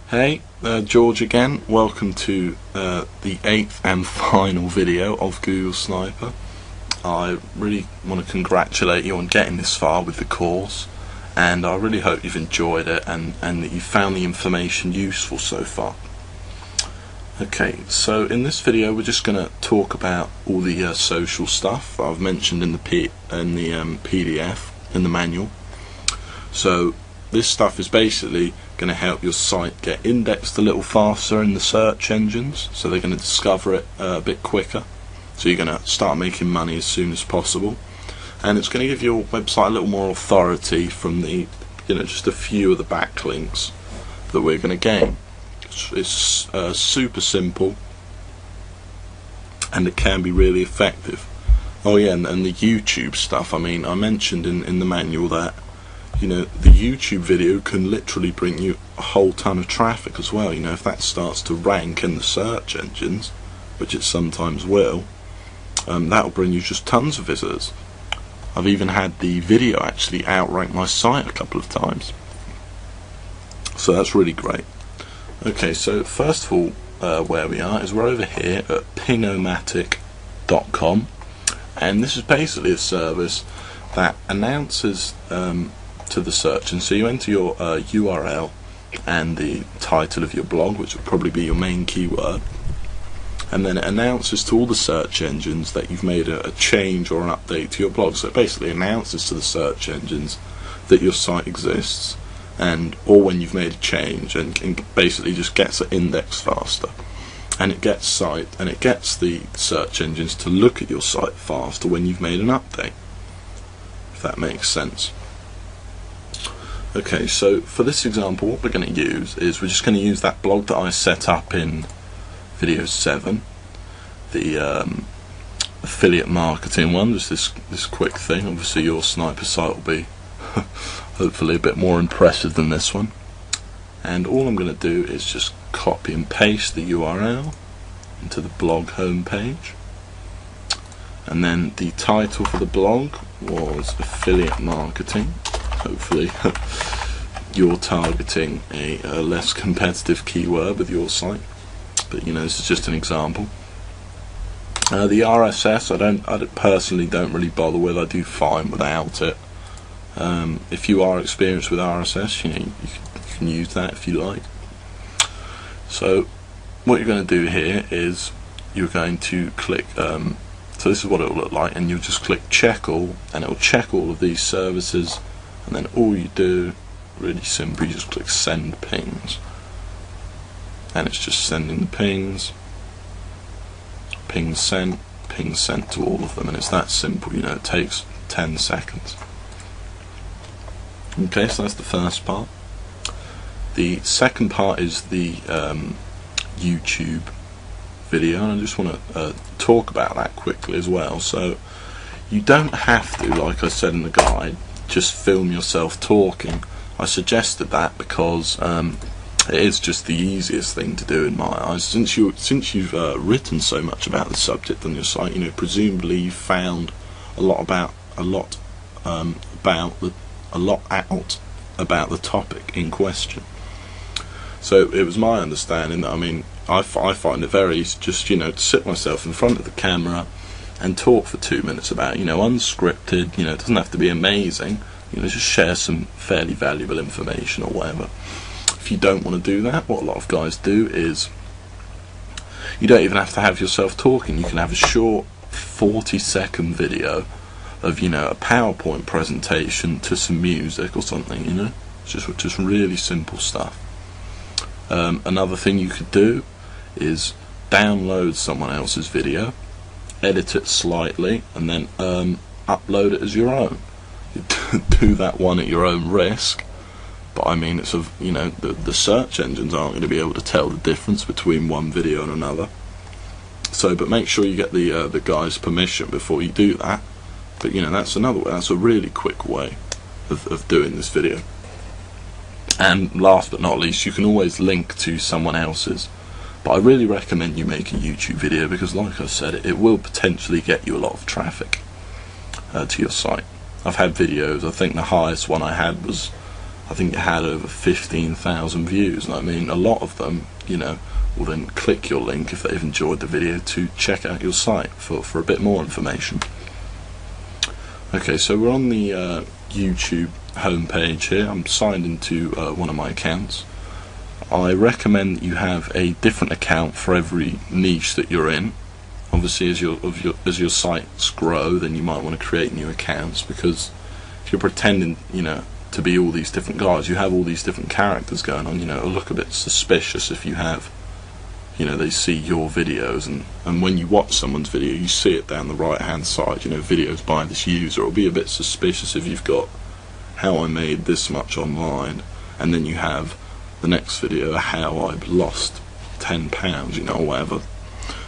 Hey, George again. Welcome to the 8th and final video of Google Sniper. I really want to congratulate you on getting this far with the course, and I really hope you've enjoyed it and that you found the information useful so far. Okay, so in this video we're just going to talk about all the social stuff that I've mentioned in the PDF, in the manual. So this stuff is basically going to help your site get indexed a little faster in the search engines, so they're going to discover it a bit quicker, so you're going to start making money as soon as possible, and it's going to give your website a little more authority from the just a few of the backlinks that we're going to gain. It's super simple, and it can be really effective. Oh yeah, and the YouTube stuff, I mean, I mentioned in the manual that the YouTube video can literally bring you a whole ton of traffic as well. If that starts to rank in the search engines, which it sometimes will, that'll bring you just tons of visitors. I've even had the video actually outrank my site a couple of times, so that's really great. Okay, so first of all, where we are is we're over here at pingomatic.com, and this is basically a service that announces to the search, and so you enter your URL and the title of your blog, which will probably be your main keyword, and then it announces to all the search engines that you've made a change or an update to your blog. So it basically announces to the search engines that your site exists, or when you've made a change, and basically just gets it indexed faster, and it gets the search engines to look at your site faster when you've made an update, if that makes sense. Okay, so for this example, what we're going to use is we're just going to use that blog that I set up in video 7, the affiliate marketing one, just this quick thing. Obviously your sniper site will be hopefully a bit more impressive than this one, and all I'm going to do is just copy and paste the URL into the blog homepage, and then the title for the blog was affiliate marketing. Hopefully you're targeting a less competitive keyword with your site, but this is just an example. The RSS I personally don't really bother with. I do fine without it. If you are experienced with RSS, you can use that if you like. So what you're going to do here is you're going to click so this is what it will look like, and you'll just click check all, and it will check all of these services. And then all you do, really simple, you just click send pings, and it's just sending the pings, pings sent to all of them, and it's that simple. It takes 10 seconds. Okay, so that's the first part. The second part is the YouTube video, and I just want to talk about that quickly as well. So you don't have to, like I said in the guide, just film yourself talking. I suggested that because it is just the easiest thing to do in my eyes. Since you've written so much about the subject on your site, presumably you've found a lot out about the topic in question. So it was my understanding that, I find it very easy just to sit myself in front of the camera and talk for 2 minutes about unscripted. It doesn't have to be amazing, just share some fairly valuable information or whatever. If you don't want to do that, what a lot of guys do is you don't even have to have yourself talking. You can have a short 40-second video of a PowerPoint presentation to some music or something. It's just really simple stuff. Another thing you could do is download someone else's video, edit it slightly, and then upload it as your own. You do that one at your own risk, but it's the search engines aren't going to be able to tell the difference between one video and another. So, but make sure you get the guy's permission before you do that. But that's another way. That's a really quick way of doing this video. And last but not least, you can always link to someone else's. But I really recommend you make a YouTube video, because like I said, it will potentially get you a lot of traffic to your site. I've had videos, I think the highest one I had was I think it had over 15,000 views, and I mean a lot of them, you know, will then click your link if they've enjoyed the video to check out your site for a bit more information. Okay, so we're on the YouTube homepage here. I'm signed into one of my accounts. I recommend that you have a different account for every niche that you're in. Obviously, as your sites grow, then you might want to create new accounts, because if you're pretending, you know, to be all these different guys, you have all these different characters going on, you know, it'll look a bit suspicious if you have, you know, they see your videos, and when you watch someone's video, you see it down the right hand side, you know, videos by this user. It'll be a bit suspicious if you've got how I made this much online, and then you have the next video, how I lost 10 pounds, you know, or whatever.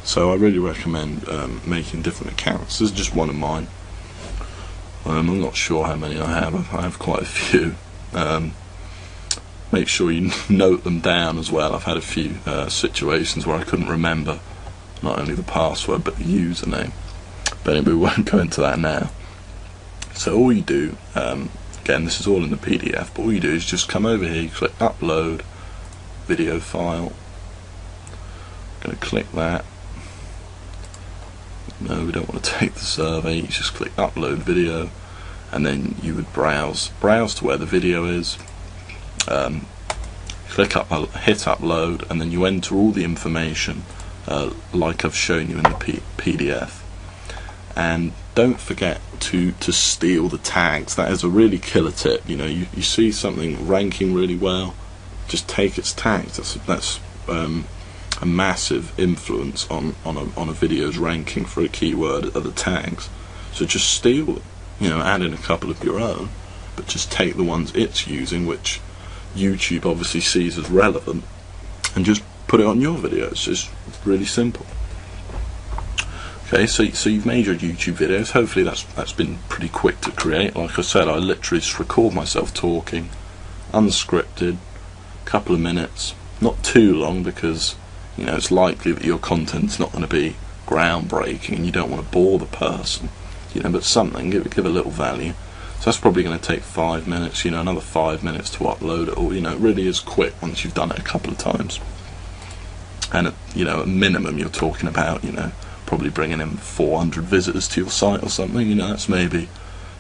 So I really recommend making different accounts. This is just one of mine. I'm not sure how many I have. I have quite a few. Make sure you note them down as well. I've had a few situations where I couldn't remember not only the password but the username. But anyway, we won't go into that now. So all you do, again, this is all in the PDF, but all you do is just come over here, you click upload video file. I'm going to click that. No, we don't want to take the survey. You just click upload video, and then you would browse to where the video is. Hit upload, and then you enter all the information like I've shown you in the PDF. And don't forget to steal the tags. That is a really killer tip. You know, you see something ranking really well, just take its tags. That's a massive influence on a video's ranking for a keyword are the tags. So just steal them, you know, add in a couple of your own, but just take the ones it's using, which YouTube obviously sees as relevant, and just put it on your video. It's just really simple. Okay, so you've made your YouTube videos. Hopefully that's been pretty quick to create. Like I said, I literally just record myself talking, unscripted, couple of minutes, not too long, because you know it's likely that your content's not going to be groundbreaking and you don't want to bore the person, you know, but something, give a little value. So that's probably going to take 5 minutes, you know, another 5 minutes to upload it all. You know, it really is quick once you've done it a couple of times. And you know, at minimum you're talking about, you know, probably bringing in 400 visitors to your site or something. You know, that's maybe,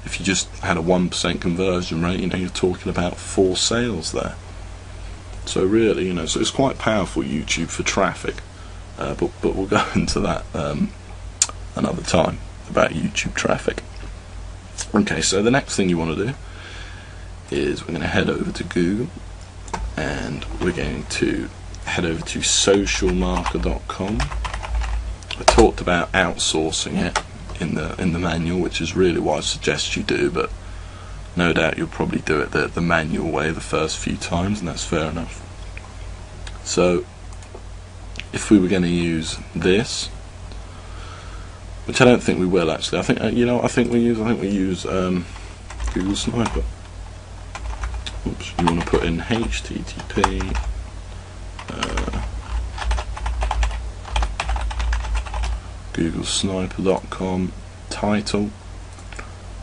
if you just had a 1% conversion rate, you know, you're talking about 4 sales there. So really, you know, so it's quite powerful, YouTube, for traffic. But we'll go into that another time, about YouTube traffic. Okay, so the next thing you want to do is we're going to head over to Google, and we're going to head over to socialmarker.com. I talked about outsourcing it in the manual, which is really what I suggest you do, but no doubt you'll probably do it the manual way the first few times, and that's fair enough. So if we were going to use this, which I don't think we will actually, I think I think we use Google Sniper. Oops, you want to put in HTTP googlesniper.com title.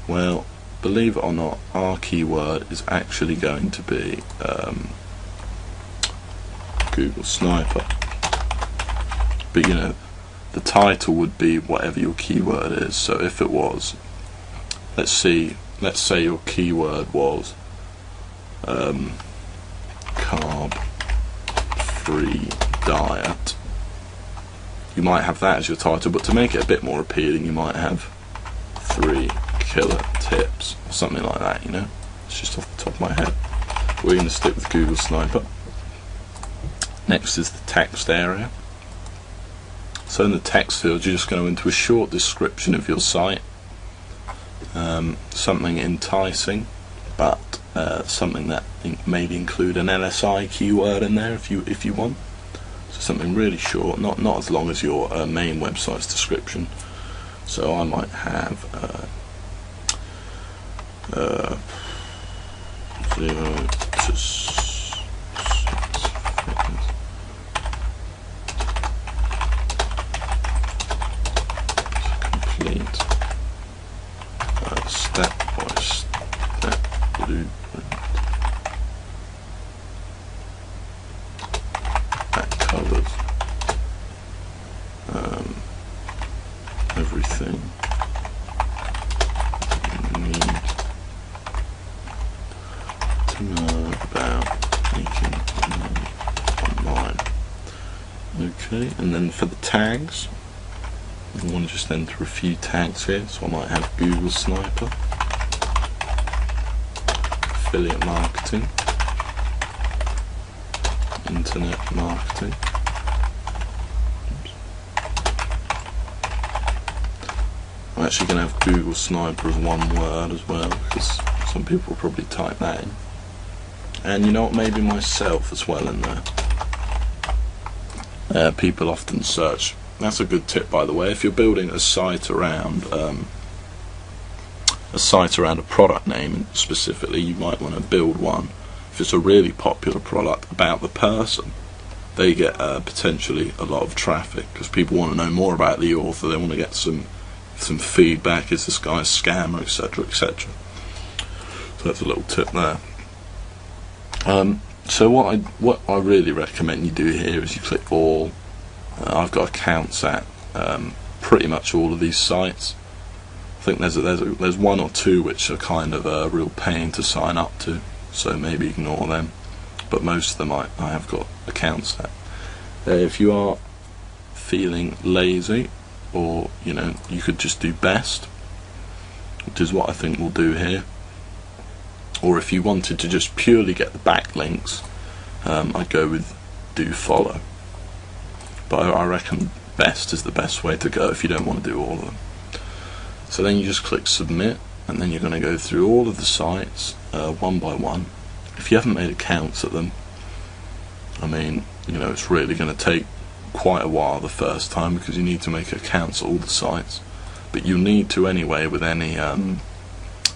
Well, believe it or not, our keyword is actually going to be Google Sniper, but you know, the title would be whatever your keyword is. So if it was, let's say your keyword was carb-free diet, you might have that as your title, but to make it a bit more appealing, you might have 3 killer tips or something like that, you know. It's just off the top of my head. We're going to stick with Google Sniper. Next is the text area. So in the text field, you're just going to go into a short description of your site, something enticing, but something that maybe include an LSI keyword in there if you want. So something really short, not as long as your main website's description. So I might have 0 to 6 complete step-by-step blueprint colours, everything you need to know about making money online. Okay, and then for the tags, I want to just enter a few tags here, so I might have Google Sniper, affiliate marketing, internet marketing. I'm actually going to have Google Sniper as one word as well, because some people will probably type that in. And you know what, maybe myself as well in there. People often search. That's a good tip, by the way. If you're building a site around a product name specifically, you might want to build one. If it's a really popular product about the person, they get potentially a lot of traffic, because people want to know more about the author. They want to get some feedback. Is this guy a scammer, etc., etc. So that's a little tip there. So what I really recommend you do here is you click all. I've got accounts at pretty much all of these sites. I think there's one or two which are kind of a real pain to sign up to, so maybe ignore them. But most of them I have got accounts at. If you are feeling lazy, or you could just do best, which is what I think we'll do here. Or if you wanted to just purely get the backlinks, I'd go with do follow. But I reckon best is the best way to go if you don't want to do all of them. So then you just click submit, and then you're going to go through all of the sites one by one. If you haven't made accounts at them, I mean, it's really going to take quite a while the first time, because you need to make accounts at all the sites. But you need to anyway with any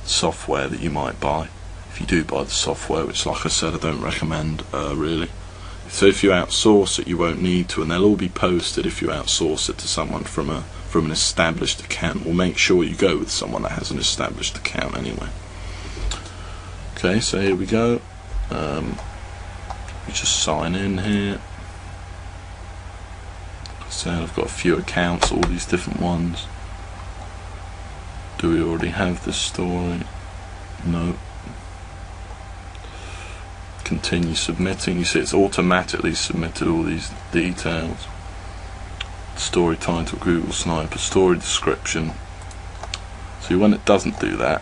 software that you might buy. If you do buy the software, which, like I said, I don't recommend really. So if you outsource it, you won't need to, and they'll all be posted if you outsource it to someone from an established account. Well, make sure you go with someone that has an established account anyway. Okay, so here we go. We just sign in here. So I've got a few accounts, all these different ones. Do we already have this story? No. Continue submitting. You see it's automatically submitted all these details. Story title, Google Sniper, story description. So when it doesn't do that,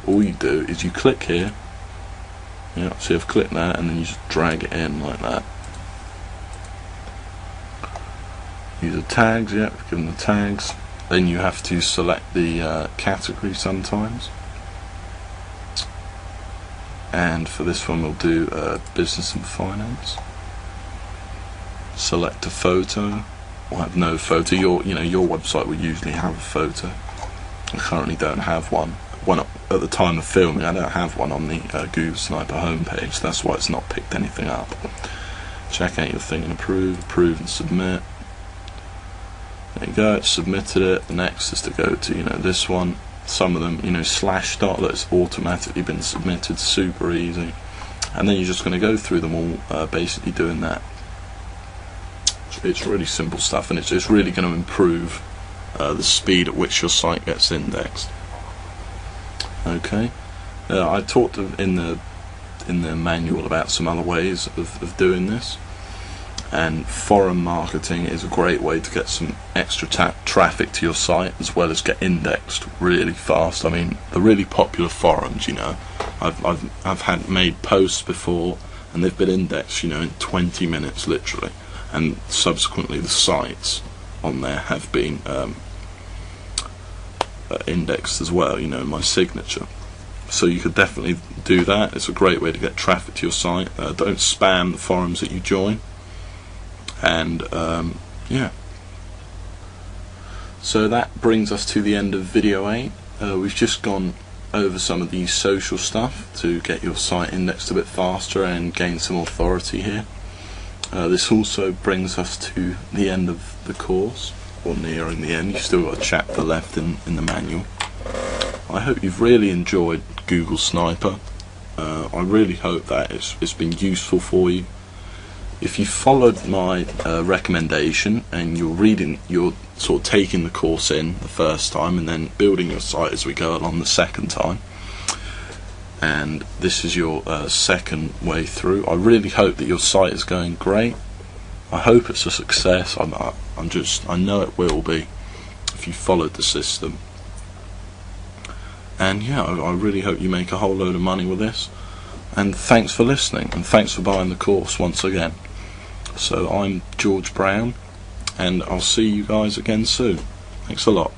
all you do is you click here. Yeah, so I've clicked that, and then you just drag it in like that. Use the tags, yeah, give them the tags. Then you have to select the category sometimes. And for this one we'll do business and finance. Select a photo. We'll have no photo. Your website will usually have a photo. I currently don't have one. At the time of filming, I don't have one on the Google Sniper homepage. That's why it's not picked anything up. Check out your thing and approve and submit. There you go, it's submitted it. The next is to go to this one. Some of them, /start, that's automatically been submitted, super easy. And then you're just going to go through them all, basically doing that. It's really simple stuff, and it's really going to improve the speed at which your site gets indexed. Okay, I talked in the manual about some other ways of doing this. And forum marketing is a great way to get some extra traffic to your site, as well as get indexed really fast. I mean, the really popular forums, I've had made posts before, and they've been indexed, in 20 minutes literally, and subsequently the sites on there have been indexed as well. My signature. So you could definitely do that. It's a great way to get traffic to your site. Don't spam the forums that you join. And yeah, so that brings us to the end of video 8. We've just gone over some of the social stuff to get your site indexed a bit faster and gain some authority here. This also brings us to the end of the course, or nearing the end. You've still got a chapter left in the manual. I hope you've really enjoyed Google Sniper. I really hope that it's been useful for you. if you followed my recommendation and you're sort of taking the course in the first time and then building your site as we go along the second time, and this is your second way through, I really hope that your site is going great. I hope it's a success. I know it will be if you followed the system. And yeah, I really hope you make a whole load of money with this. And thanks for listening, and thanks for buying the course once again. So I'm George Brown, and I'll see you guys again soon. Thanks a lot.